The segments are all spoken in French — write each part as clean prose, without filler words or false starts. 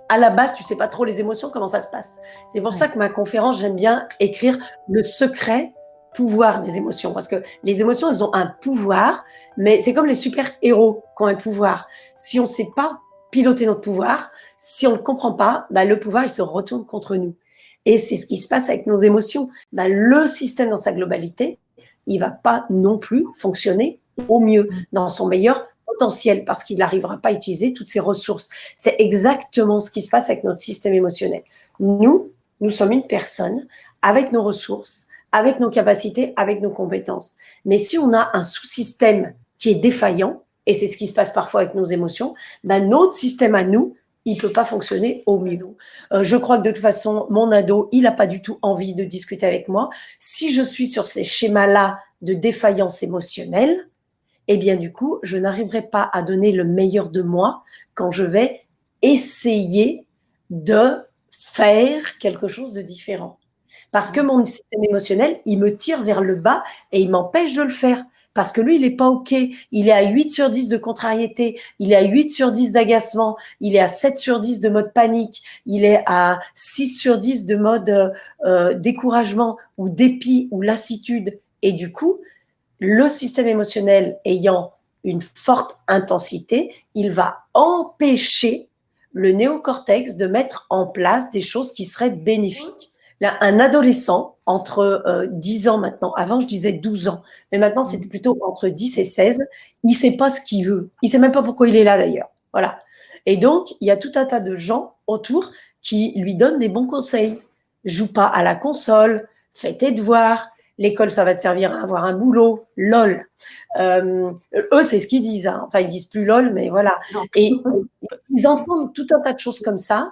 à la base, tu sais pas trop les émotions, comment ça se passe. C'est pour ça que ma conférence, j'aime bien écrire le secret pouvoir des émotions. Parce que les émotions, elles ont un pouvoir, mais c'est comme les super-héros qui ont un pouvoir. Si on ne sait pas piloter notre pouvoir, si on ne le comprend pas, bah, le pouvoir, il se retourne contre nous. Et c'est ce qui se passe avec nos émotions. Bah, le système dans sa globalité, il va pas non plus fonctionner au mieux, dans son meilleur potentiel, parce qu'il n'arrivera pas à utiliser toutes ses ressources. C'est exactement ce qui se passe avec notre système émotionnel. Nous sommes une personne avec nos ressources, avec nos capacités, avec nos compétences. Mais si on a un sous-système qui est défaillant, et c'est ce qui se passe parfois avec nos émotions, ben notre système à nous, il ne peut pas fonctionner au mieux. Je crois que de toute façon, mon ado, il n'a pas du tout envie de discuter avec moi. Si je suis sur ces schémas-là de défaillance émotionnelle, eh bien du coup, je n'arriverai pas à donner le meilleur de moi quand je vais essayer de faire quelque chose de différent. Parce que mon système émotionnel, il me tire vers le bas et il m'empêche de le faire. Parce que lui, il n'est pas OK. Il est à 8 sur 10 de contrariété, il est à 8 sur 10 d'agacement, il est à 7 sur 10 de mode panique, il est à 6 sur 10 de mode découragement ou dépit ou lassitude. Et du coup, le système émotionnel ayant une forte intensité, il va empêcher le néocortex de mettre en place des choses qui seraient bénéfiques. Là, un adolescent entre 10 ans maintenant, avant je disais 12 ans, mais maintenant c'était plutôt entre 10 et 16, il ne sait pas ce qu'il veut. Il ne sait même pas pourquoi il est là d'ailleurs. Voilà. Et donc, il y a tout un tas de gens autour qui lui donnent des bons conseils. Joue pas à la console, fais tes devoirs, l'école, ça va te servir à avoir un boulot, lol. Eux, c'est ce qu'ils disent. Hein. Enfin, ils disent plus lol, mais voilà. Et ils entendent tout un tas de choses comme ça.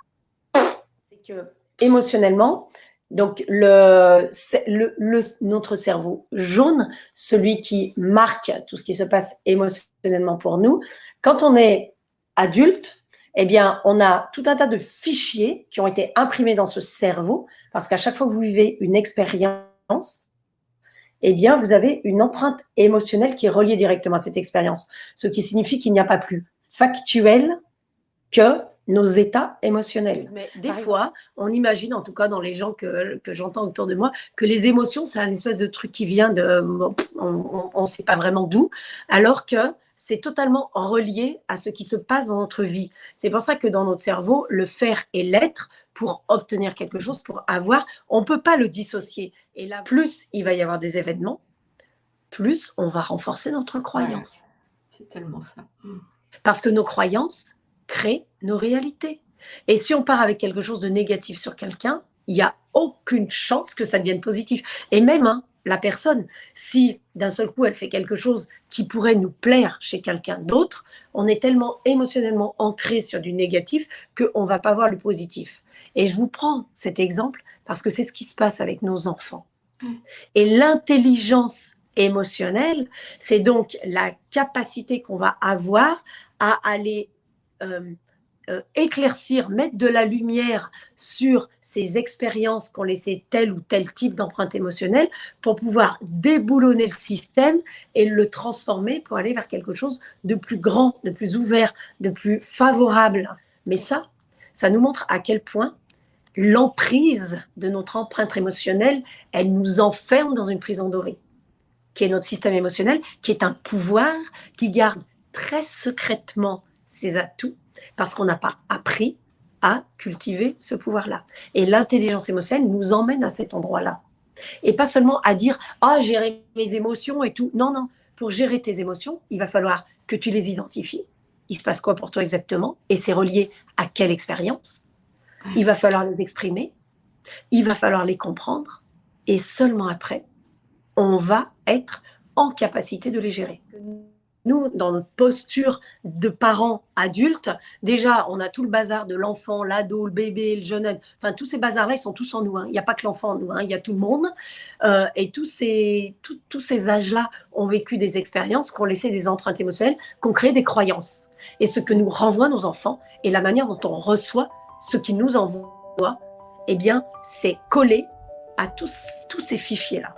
C'est que émotionnellement, donc notre cerveau jaune, celui qui marque tout ce qui se passe émotionnellement pour nous, quand on est adulte, eh bien, on a tout un tas de fichiers qui ont été imprimés dans ce cerveau, parce qu'à chaque fois que vous vivez une expérience, eh bien, vous avez une empreinte émotionnelle qui est reliée directement à cette expérience, ce qui signifie qu'il n'y a pas plus factuel que nos états émotionnels. Mais des fois, on imagine, en tout cas dans les gens que j'entends autour de moi, que les émotions, c'est un espèce de truc qui vient de... on ne sait pas vraiment d'où, alors que c'est totalement relié à ce qui se passe dans notre vie. C'est pour ça que dans notre cerveau, le faire et l'être, pour obtenir quelque chose, pour avoir, on ne peut pas le dissocier. Et là, plus il va y avoir des événements, plus on va renforcer notre croyance. Ouais, c'est tellement ça. Parce que nos croyances créent nos réalités. Et si on part avec quelque chose de négatif sur quelqu'un, il n'y a aucune chance que ça devienne positif. Et même la personne, si d'un seul coup elle fait quelque chose qui pourrait nous plaire chez quelqu'un d'autre, on est tellement émotionnellement ancré sur du négatif qu'on ne va pas voir le positif. Et je vous prends cet exemple parce que c'est ce qui se passe avec nos enfants. Et l'intelligence émotionnelle, c'est donc la capacité qu'on va avoir à aller éclaircir, mettre de la lumière sur ces expériences qu'ont laissé tel ou tel type d'empreinte émotionnelle pour pouvoir déboulonner le système et le transformer pour aller vers quelque chose de plus grand, de plus ouvert, de plus favorable. Mais ça nous montre à quel point l'emprise de notre empreinte émotionnelle, elle nous enferme dans une prison dorée, qui est notre système émotionnel, qui est un pouvoir qui garde très secrètement ses atouts parce qu'on n'a pas appris à cultiver ce pouvoir-là. Et l'intelligence émotionnelle nous emmène à cet endroit-là. Et pas seulement à dire « Ah, gérer mes émotions et tout ». Non, non. Pour gérer tes émotions, il va falloir que tu les identifies. Il se passe quoi pour toi exactement? Et c'est relié à quelle expérience? Il va falloir les exprimer. Il va falloir les comprendre. Et seulement après, on va être en capacité de les gérer. Nous, dans notre posture de parents adultes, déjà, on a tout le bazar de l'enfant, l'ado, le bébé, le jeune âge. Enfin, tous ces bazars-là, ils sont tous en nous. Hein. Il n'y a pas que l'enfant en nous, hein. Il y a tout le monde. Et tous ces âges-là ont vécu des expériences, qui ont laissé des empreintes émotionnelles, qui ont créé des croyances. Et ce que nous renvoient nos enfants et la manière dont on reçoit ce qu'ils nous envoient, eh bien, c'est collé à tous ces fichiers-là.